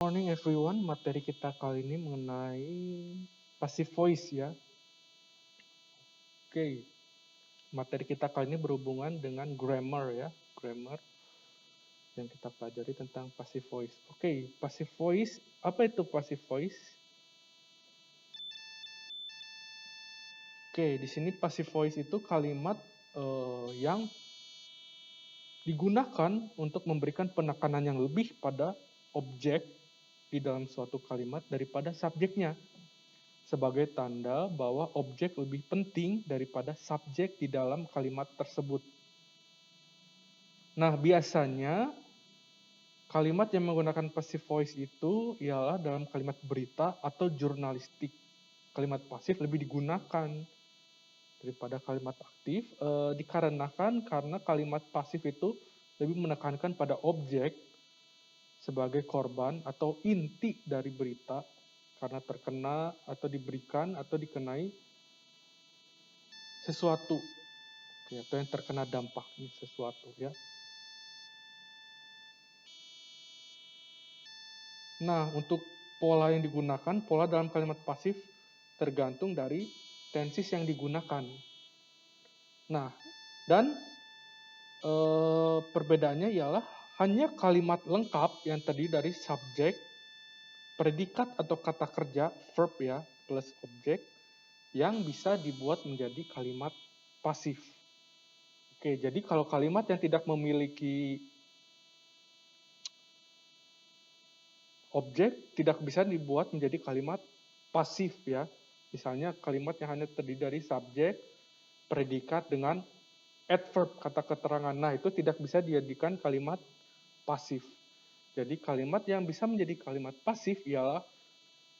Morning everyone, materi kita kali ini mengenai passive voice ya. Oke, materi kita kali ini berhubungan dengan grammar ya, grammar yang kita pelajari tentang passive voice. Oke, passive voice, apa itu passive voice? Oke, di sini passive voice itu kalimat yang digunakan untuk memberikan penekanan yang lebih pada objek di dalam suatu kalimat daripada subjeknya, sebagai tanda bahwa objek lebih penting daripada subjek di dalam kalimat tersebut. Nah, biasanya kalimat yang menggunakan passive voice itu ialah dalam kalimat berita atau jurnalistik. Kalimat pasif lebih digunakan daripada kalimat aktif, dikarenakan karena kalimat pasif itu lebih menekankan pada objek sebagai korban atau inti dari berita karena terkena atau diberikan atau dikenai sesuatu, atau yang terkena dampak sesuatu ya. Nah, untuk pola yang digunakan, pola dalam kalimat pasif tergantung dari tenses yang digunakan. Nah, dan perbedaannya ialah hanya kalimat lengkap yang terdiri dari subjek, predikat atau kata kerja, verb ya, plus objek, yang bisa dibuat menjadi kalimat pasif. Oke, jadi kalau kalimat yang tidak memiliki objek tidak bisa dibuat menjadi kalimat pasif ya. Misalnya kalimat yang hanya terdiri dari subjek, predikat dengan adverb, kata keterangan. Nah, itu tidak bisa dijadikan kalimat pasif. Jadi kalimat yang bisa menjadi kalimat pasif ialah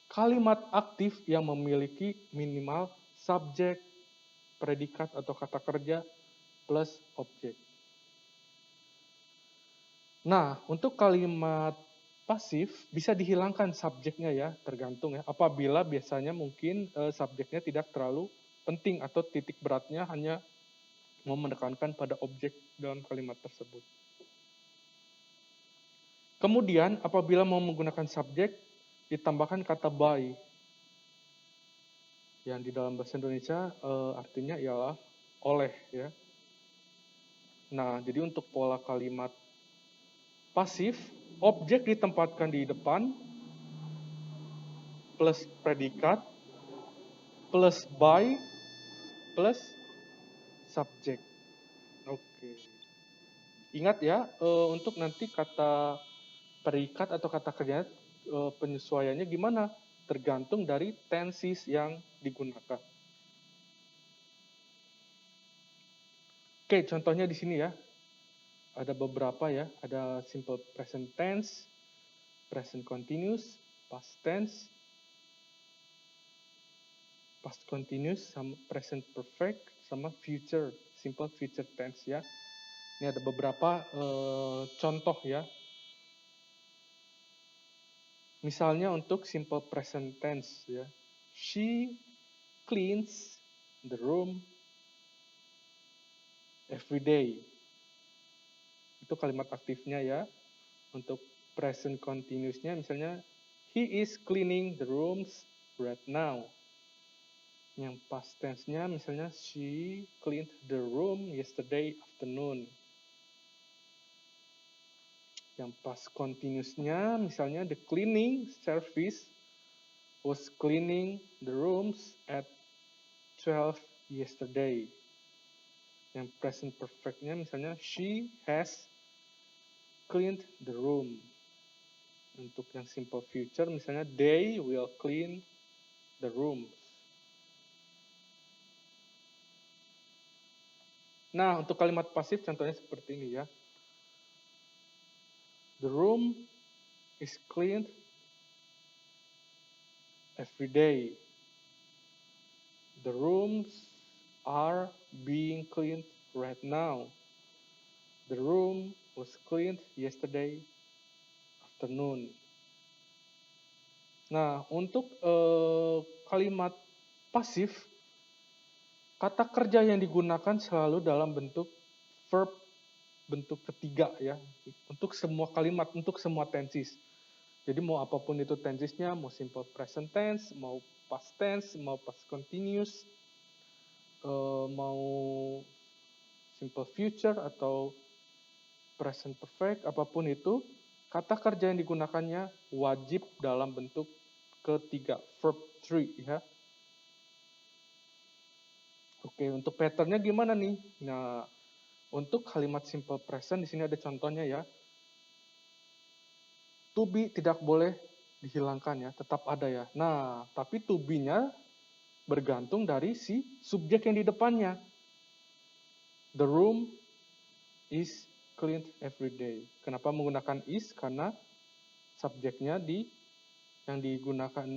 kalimat aktif yang memiliki minimal subjek, predikat atau kata kerja plus objek. Nah, untuk kalimat pasif bisa dihilangkan subjeknya ya, tergantung ya. Apabila biasanya mungkin subjeknya tidak terlalu penting atau titik beratnya hanya mau menekankan pada objek dalam kalimat tersebut. Kemudian apabila mau menggunakan subjek ditambahkan kata by, yang di dalam bahasa Indonesia artinya ialah oleh ya. Nah, jadi untuk pola kalimat pasif, objek ditempatkan di depan plus predikat plus by plus subjek. Oke. Ingat ya, untuk nanti kata perikat atau kata kerja penyesuaiannya gimana? Tergantung dari tenses yang digunakan. Oke, contohnya di sini ya. Ada beberapa ya, ada simple present tense, present continuous, past tense, past continuous, sama present perfect, sama future, simple future tense ya. Ini ada beberapa contoh ya. Misalnya untuk simple present tense ya. She cleans the room every day. Itu kalimat aktifnya ya. Untuk present continuousnya misalnya he is cleaning the rooms right now. Yang past tense-nya misalnya she cleaned the room yesterday afternoon. Yang past continuous-nya misalnya the cleaning service was cleaning the rooms at 12 yesterday. Yang present perfect-nya misalnya she has cleaned the room. Untuk yang simple future misalnya they will clean the rooms. Nah, untuk kalimat pasif contohnya seperti ini ya. The room is cleaned every day. The rooms are being cleaned right now. The room was cleaned yesterday afternoon. Nah, untuk kalimat pasif, kata kerja yang digunakan selalu dalam bentuk verb bentuk ketiga ya. Untuk semua kalimat, untuk semua tenses. Jadi mau apapun itu tensesnya, mau simple present tense, mau past tense, mau past continuous, mau simple future atau present perfect, apapun itu, kata kerja yang digunakannya wajib dalam bentuk ketiga, verb 3 ya. Oke, untuk patternnya gimana nih? Nah, untuk kalimat simple present di sini ada contohnya ya. To be tidak boleh dihilangkan ya, tetap ada ya. Nah, tapi to be-nya bergantung dari si subjek yang di depannya. The room is cleaned every day. Kenapa menggunakan is? Karena subjeknya yang digunakan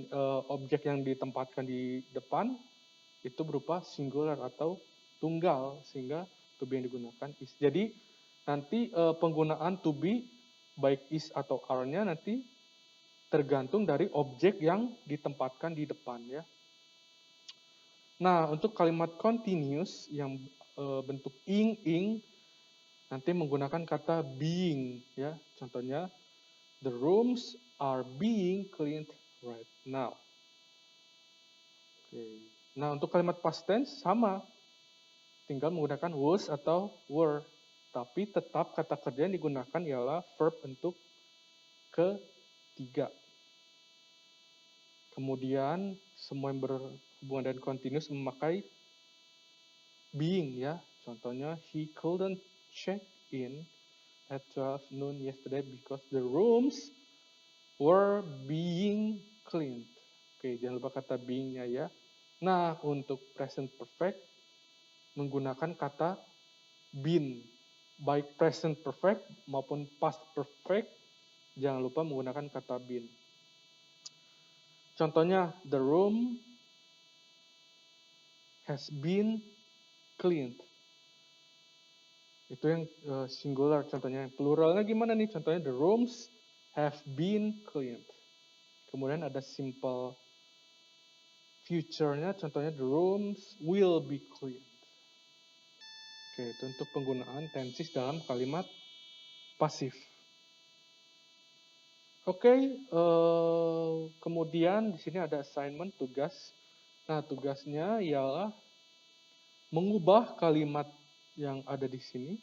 objek yang ditempatkan di depan itu berupa singular atau tunggal, sehingga to be yang digunakan is. Jadi nanti penggunaan to be baik is atau are-nya nanti tergantung dari objek yang ditempatkan di depan ya. Nah, untuk kalimat continuous yang bentuk ing nanti menggunakan kata being ya. Contohnya the rooms are being cleaned right now. Oke. Nah, untuk kalimat past tense sama. Tinggal menggunakan was atau were. Tapi tetap kata kerja yang digunakan ialah verb bentuk ketiga. Kemudian semua yang berhubungan dengan continuous memakai being ya. Contohnya he couldn't check in at 12 noon yesterday because the rooms were being cleaned. Oke, jangan lupa kata being-nya ya. Nah, untuk present perfect menggunakan kata been. Baik present perfect maupun past perfect, jangan lupa menggunakan kata been. Contohnya, the room has been cleaned. Itu yang singular contohnya. Pluralnya gimana nih? Contohnya, the rooms have been cleaned. Kemudian ada simple future-nya, contohnya the rooms will be cleaned. Oke, itu untuk penggunaan tenses dalam kalimat pasif. Oke, kemudian di sini ada assignment, tugas. Nah, tugasnya ialah mengubah kalimat yang ada di sini,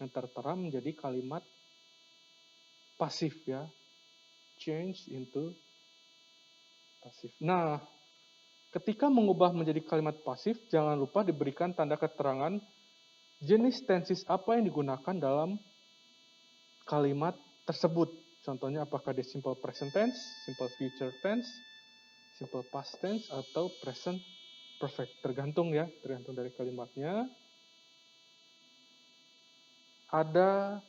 yang tertera menjadi kalimat pasif ya. Change into pasif. Nah, ketika mengubah menjadi kalimat pasif, jangan lupa diberikan tanda keterangan jenis tenses apa yang digunakan dalam kalimat tersebut. Contohnya apakah dia simple present tense, simple future tense, simple past tense, atau present perfect. Tergantung ya, tergantung dari kalimatnya. Ada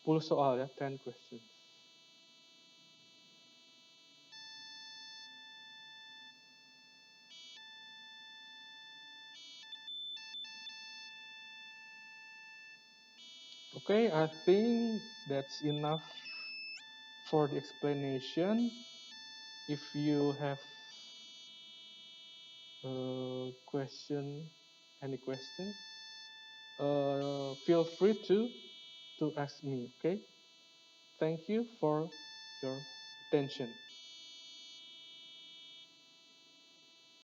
10 soal ya, 10 questions. Okay, I think that's enough for the explanation. If you have any question, feel free to ask me. Okay, thank you for your attention.